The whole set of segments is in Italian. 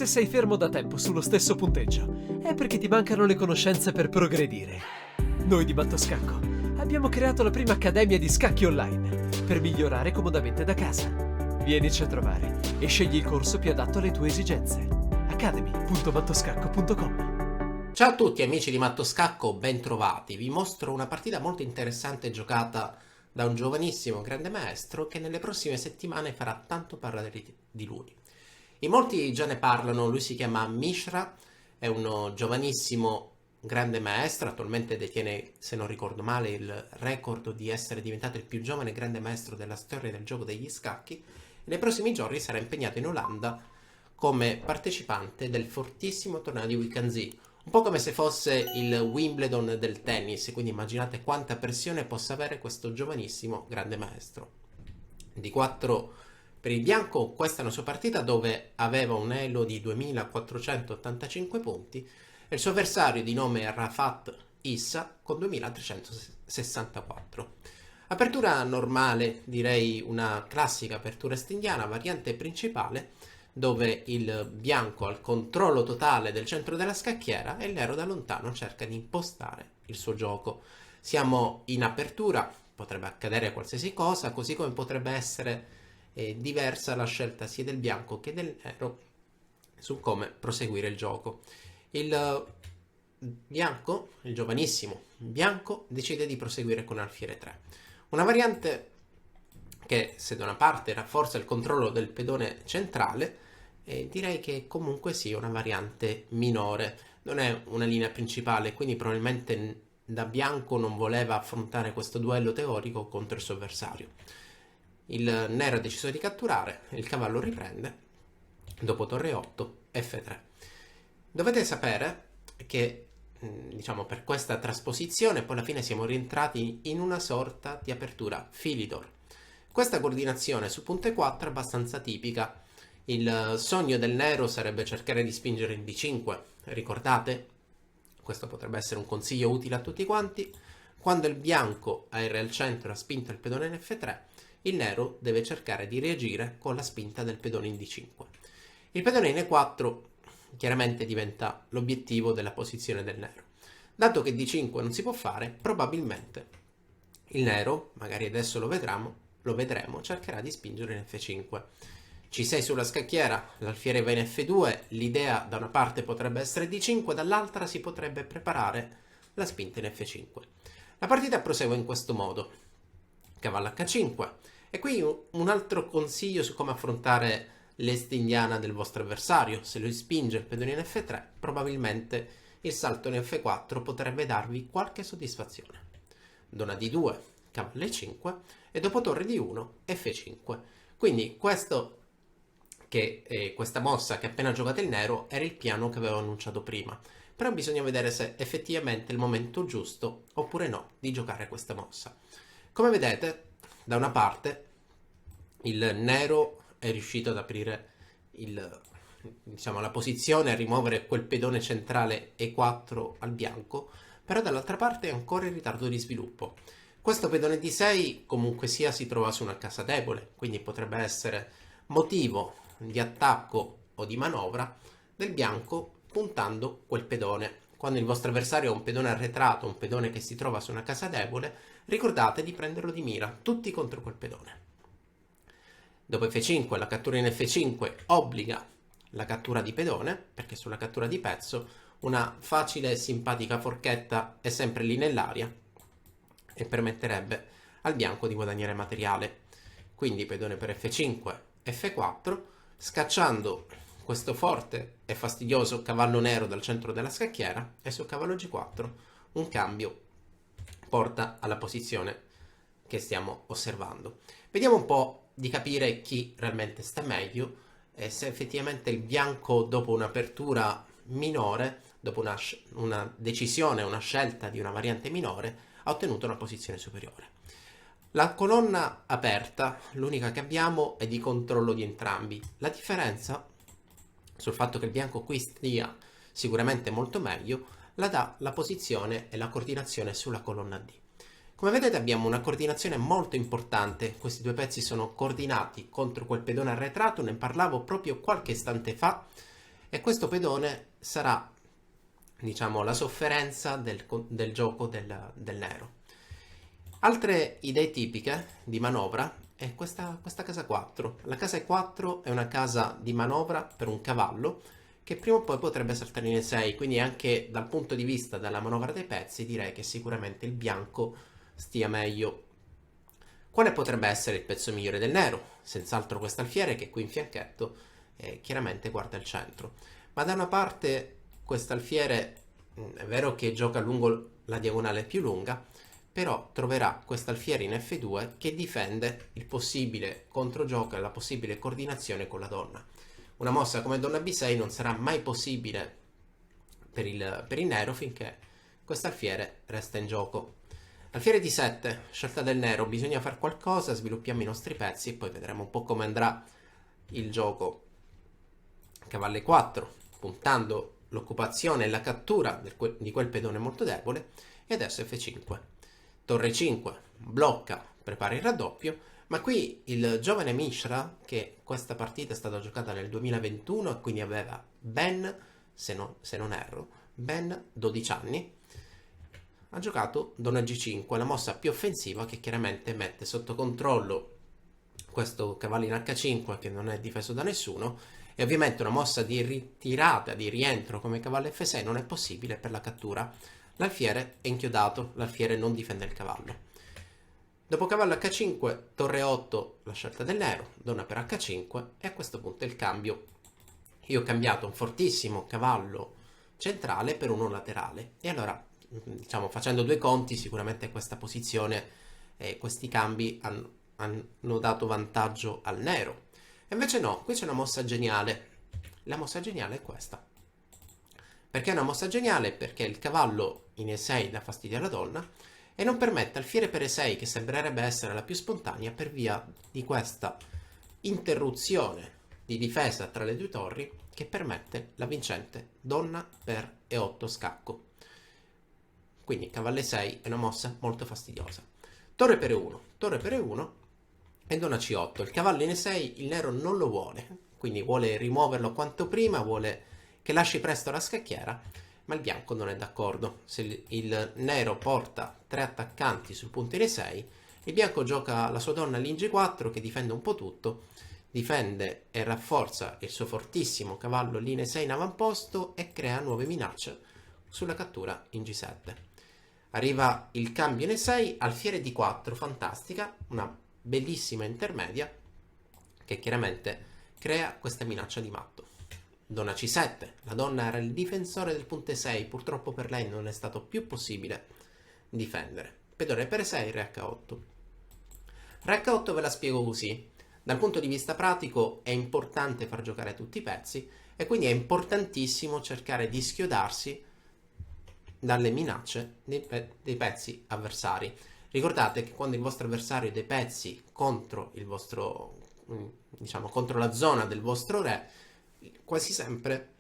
Se sei fermo da tempo sullo stesso punteggio, è perché ti mancano le conoscenze per progredire. Noi di Mattoscacco abbiamo creato la prima accademia di scacchi online per migliorare comodamente da casa. Vienici a trovare e scegli il corso più adatto alle tue esigenze. academy.mattoscacco.com. Ciao a tutti amici di Mattoscacco, ben trovati. Vi mostro una partita molto interessante giocata da un giovanissimo grande maestro che nelle prossime settimane farà tanto parlare di lui. In molti già ne parlano, lui si chiama Mishra, è un giovanissimo grande maestro, attualmente detiene, se non ricordo male, il record di essere diventato il più giovane grande maestro della storia del gioco degli scacchi e nei prossimi giorni sarà impegnato in Olanda come partecipante del fortissimo torneo di Wickenzy, un po' come se fosse il Wimbledon del tennis, quindi immaginate quanta pressione possa avere questo giovanissimo grande maestro. Di 4 per il bianco, questa è una sua partita dove aveva un elo di 2485 punti e il suo avversario di nome Rafat Issa con 2364. Apertura normale, direi una classica apertura stindiana, variante principale, dove il bianco ha il controllo totale del centro della scacchiera e il nero da lontano cerca di impostare il suo gioco. Siamo in apertura, potrebbe accadere qualsiasi cosa, così come potrebbe essere diversa la scelta sia del bianco che del nero su come proseguire il gioco. Il bianco, il giovanissimo bianco, decide di proseguire con alfiere 3. Una variante che, se da una parte rafforza il controllo del pedone centrale, direi che comunque sia una variante minore. Non è una linea principale, quindi probabilmente da bianco non voleva affrontare questo duello teorico contro il suo avversario. Il nero ha deciso di catturare, il cavallo riprende, dopo torre 8, F3. Dovete sapere che, diciamo, per questa trasposizione poi alla fine siamo rientrati in una sorta di apertura Philidor. Questa coordinazione su punto E4 è abbastanza tipica. Il sogno del nero sarebbe cercare di spingere in D5, ricordate? Questo potrebbe essere un consiglio utile a tutti quanti. Quando il bianco ha il re al centro e ha spinto il pedone in F3, il nero deve cercare di reagire con la spinta del pedone in D5. Il pedone in E4 chiaramente diventa l'obiettivo della posizione del nero. Dato che D5 non si può fare, probabilmente il nero, magari adesso lo vedremo, cercherà di spingere in F5. C6 sulla scacchiera, l'alfiere va in F2, l'idea da una parte potrebbe essere D5, dall'altra si potrebbe preparare la spinta in F5. La partita prosegue in questo modo. Cavallo H5. E qui un altro consiglio su come affrontare l'estindiana del vostro avversario. Se lui spinge il pedone in F3, probabilmente il salto in F4 potrebbe darvi qualche soddisfazione. Donna D2, cavallo E5 e dopo torre D1, F5. Quindi questa mossa che ha appena giocato il nero era il piano che avevo annunciato prima. Però bisogna vedere se effettivamente è il momento giusto oppure no di giocare questa mossa. Come vedete, da una parte il nero è riuscito ad aprire la posizione, a rimuovere quel pedone centrale E4 al bianco, però dall'altra parte è ancora in ritardo di sviluppo. Questo pedone D6 comunque sia si trova su una casa debole, quindi potrebbe essere motivo di attacco o di manovra del bianco puntando quel pedone. Quando il vostro avversario ha un pedone arretrato, un pedone che si trova su una casa debole, ricordate di prenderlo di mira, tutti contro quel pedone. Dopo F5, la cattura in F5 obbliga la cattura di pedone, perché sulla cattura di pezzo una facile e simpatica forchetta è sempre lì nell'aria e permetterebbe al bianco di guadagnare materiale. Quindi pedone per F5, F4, scacciando questo forte e fastidioso cavallo nero dal centro della scacchiera, e su cavallo G4 un cambio porta alla posizione che stiamo osservando. Vediamo un po' di capire chi realmente sta meglio e se effettivamente il bianco, dopo un'apertura minore, dopo una decisione, una scelta di una variante minore, ha ottenuto una posizione superiore. La colonna aperta, l'unica che abbiamo, è di controllo di entrambi. La differenza sul fatto che il bianco qui stia sicuramente molto meglio la dà la posizione e la coordinazione sulla colonna D. Come vedete abbiamo una coordinazione molto importante, questi due pezzi sono coordinati contro quel pedone arretrato, ne parlavo proprio qualche istante fa, e questo pedone sarà, diciamo, la sofferenza del gioco del nero. Altre idee tipiche di manovra è questa casa 4. La casa 4 è una casa di manovra per un cavallo che prima o poi potrebbe saltare in E6, quindi anche dal punto di vista della manovra dei pezzi direi che sicuramente il bianco stia meglio. Quale potrebbe essere il pezzo migliore del nero? Senz'altro quest'alfiere che qui in fianchetto chiaramente guarda il centro. Ma da una parte quest'alfiere è vero che gioca lungo la diagonale più lunga, però troverà quest'alfiere in F2 che difende il possibile controgioco e la possibile coordinazione con la donna. Una mossa come donna B6 non sarà mai possibile per il nero finché quest'alfiere resta in gioco. Alfiere D7, scelta del nero, bisogna fare qualcosa, sviluppiamo i nostri pezzi e poi vedremo un po' come andrà il gioco. Cavallo E4, puntando l'occupazione e la cattura di quel pedone molto debole, e adesso F5. Torre 5, blocca, prepara il raddoppio, ma qui il giovane Mishra, che questa partita è stata giocata nel 2021 e quindi aveva ben, se non erro, ben 12 anni, ha giocato donna G5, la mossa più offensiva che chiaramente mette sotto controllo questo cavallo in H5 che non è difeso da nessuno, e ovviamente una mossa di ritirata, di rientro come cavallo F6 non è possibile per la cattura. L'alfiere è inchiodato, l'alfiere non difende il cavallo. Dopo cavallo H5, torre 8, la scelta del nero, donna per H5 e a questo punto il cambio. Io ho cambiato un fortissimo cavallo centrale per uno laterale e allora, diciamo, facendo due conti, sicuramente questa posizione, questi cambi hanno dato vantaggio al nero. E invece no, qui c'è una mossa geniale. La mossa geniale è questa. Perché è una mossa geniale? Perché il cavallo in E6 dà fastidio alla donna e non permette alfiere per E6, che sembrerebbe essere la più spontanea, per via di questa interruzione di difesa tra le due torri che permette la vincente donna per E8 scacco. Quindi cavallo E6 è una mossa molto fastidiosa. Torre per E1 e donna C8. Il cavallo in E6 il nero non lo vuole, quindi vuole rimuoverlo quanto prima, vuole che lasci presto la scacchiera, ma il bianco non è d'accordo. Se il nero porta 3 attaccanti sul punto in E6, il bianco gioca la sua donna all'in G4 che difende un po' tutto, difende e rafforza il suo fortissimo cavallo all'in E6 in avamposto e crea nuove minacce sulla cattura in G7. Arriva il cambio in E6, alfiere D4, fantastica, una bellissima intermedia che chiaramente crea questa minaccia di matto. Donna C7, la donna era il difensore del punto E6, purtroppo per lei non è stato più possibile difendere. Pedone per E6, re H8. Re H8 ve la spiego così. Dal punto di vista pratico è importante far giocare tutti i pezzi e quindi è importantissimo cercare di schiodarsi dalle minacce dei pezzi avversari. Ricordate che quando il vostro avversario ha dei pezzi contro il vostro, diciamo, contro la zona del vostro re, quasi sempre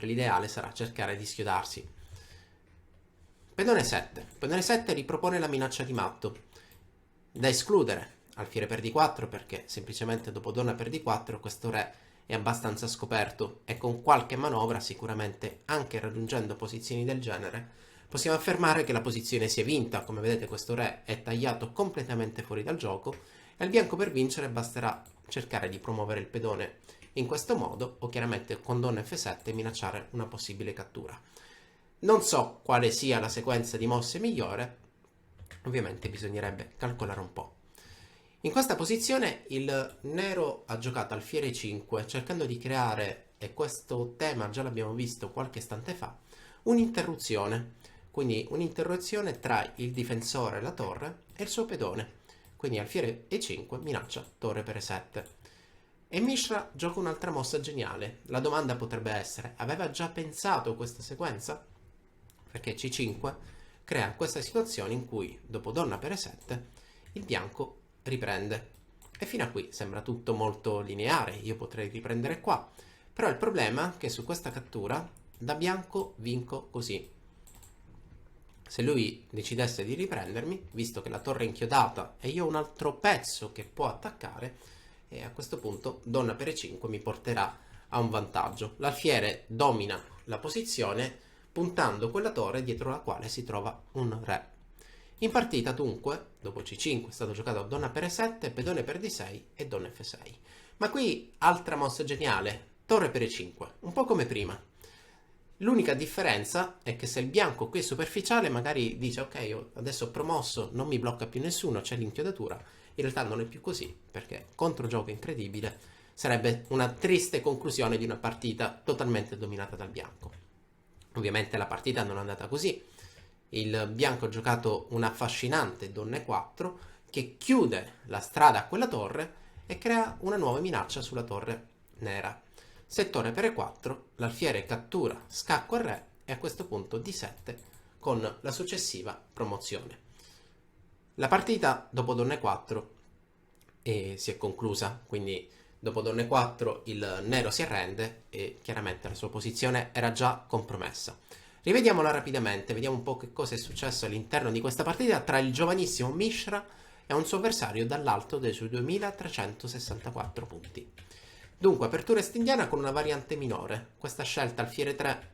l'ideale sarà cercare di schiodarsi. Pedone 7. Pedone 7 ripropone la minaccia di matto. Da escludere alfiere per D4 perché semplicemente dopo donna per D4 questo re è abbastanza scoperto e con qualche manovra, sicuramente anche raggiungendo posizioni del genere, possiamo affermare che la posizione si è vinta. Come vedete questo re è tagliato completamente fuori dal gioco e al bianco per vincere basterà cercare di promuovere il pedone in questo modo o chiaramente con donna F7 minacciare una possibile cattura. Non so quale sia la sequenza di mosse migliore, ovviamente bisognerebbe calcolare un po'. In questa posizione il nero ha giocato alfiere 5 cercando di creare, e questo tema già l'abbiamo visto qualche istante fa, un'interruzione, quindi un'interruzione tra il difensore, la torre, e il suo pedone, quindi alfiere E5 minaccia torre per E7. E Mishra gioca un'altra mossa geniale. La domanda potrebbe essere: aveva già pensato questa sequenza? Perché C5 crea questa situazione in cui dopo donna per E7 il bianco riprende. E fino a qui sembra tutto molto lineare, io potrei riprendere qua. Però il problema è che su questa cattura da bianco vinco così. Se lui decidesse di riprendermi, visto che la torre è inchiodata e io ho un altro pezzo che può attaccare, e a questo punto donna per E5 mi porterà ha un vantaggio. L'alfiere domina la posizione puntando quella torre dietro la quale si trova un re. In partita dunque, dopo C5 è stato giocato donna per E7, pedone per D6 e donna F6. Ma qui altra mossa geniale, torre per E5, un po' come prima. L'unica differenza è che se il bianco qui è superficiale magari dice ok, io adesso ho promosso, non mi blocca più nessuno, c'è l'inchiodatura. In realtà non è più così, perché controgioco incredibile sarebbe una triste conclusione di una partita totalmente dominata dal bianco. Ovviamente la partita non è andata così. Il bianco ha giocato un affascinante donna E4 che chiude la strada a quella torre e crea una nuova minaccia sulla torre nera. Se torre per E4, l'alfiere cattura scacco al re e a questo punto D7 con la successiva promozione. La partita dopo donna E4 si è conclusa, quindi dopo donna E4 il nero si arrende e chiaramente la sua posizione era già compromessa. Rivediamola rapidamente, vediamo un po' che cosa è successo all'interno di questa partita tra il giovanissimo Mishra e un suo avversario dall'alto dei suoi 2364 punti. Dunque, apertura estindiana con una variante minore. Questa scelta alfiere 3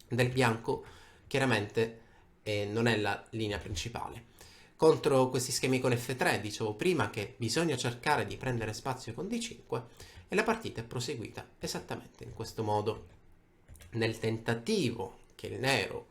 del bianco chiaramente non è la linea principale. Contro questi schemi con F3 dicevo prima che bisogna cercare di prendere spazio con D5 e la partita è proseguita esattamente in questo modo. Nel tentativo che il nero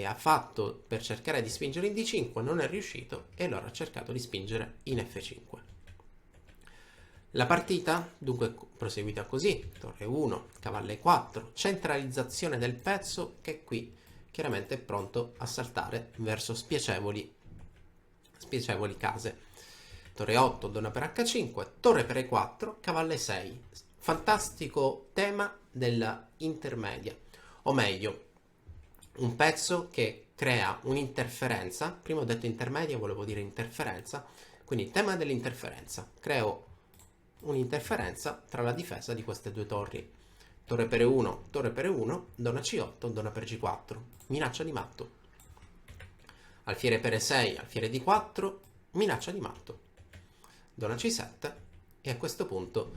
ha fatto per cercare di spingere in D5 non è riuscito e allora ha cercato di spingere in F5. La partita dunque è proseguita così, torre 1, cavallo 4, centralizzazione del pezzo che qui chiaramente è pronto a saltare verso spiacevoli case. Torre 8, donna per H5, torre per E4, cavallo 6. Fantastico tema della intermedia, o meglio, un pezzo che crea un'interferenza. Prima ho detto intermedia, volevo dire interferenza, quindi tema dell'interferenza. Creo un'interferenza tra la difesa di queste due torri. Torre per E1, torre per E1, donna C8, donna per G4, minaccia di matto. Alfiere per E6, alfiere D4, minaccia di matto. Donna C7 e a questo punto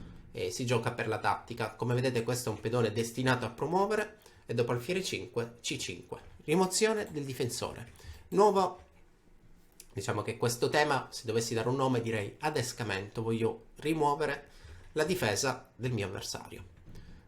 si gioca per la tattica. Come vedete questo è un pedone destinato a promuovere e dopo alfiere 5, C5. Rimozione del difensore. Nuovo, diciamo che questo tema, se dovessi dare un nome, direi adescamento. Voglio rimuovere la difesa del mio avversario.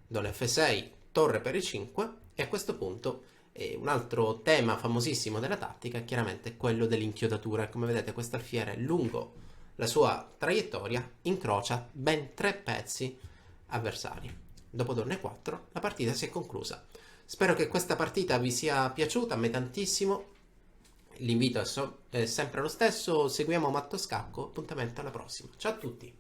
Donna F6, torre per E5 e a questo punto un altro tema famosissimo della tattica è chiaramente quello dell'inchiodatura. Come vedete questo alfiere lungo la sua traiettoria incrocia ben 3 pezzi avversari. Dopo donna E4 la partita si è conclusa. Spero che questa partita vi sia piaciuta, a me tantissimo. L'invito è sempre lo stesso, seguiamo Mattoscacco, appuntamento alla prossima. Ciao a tutti!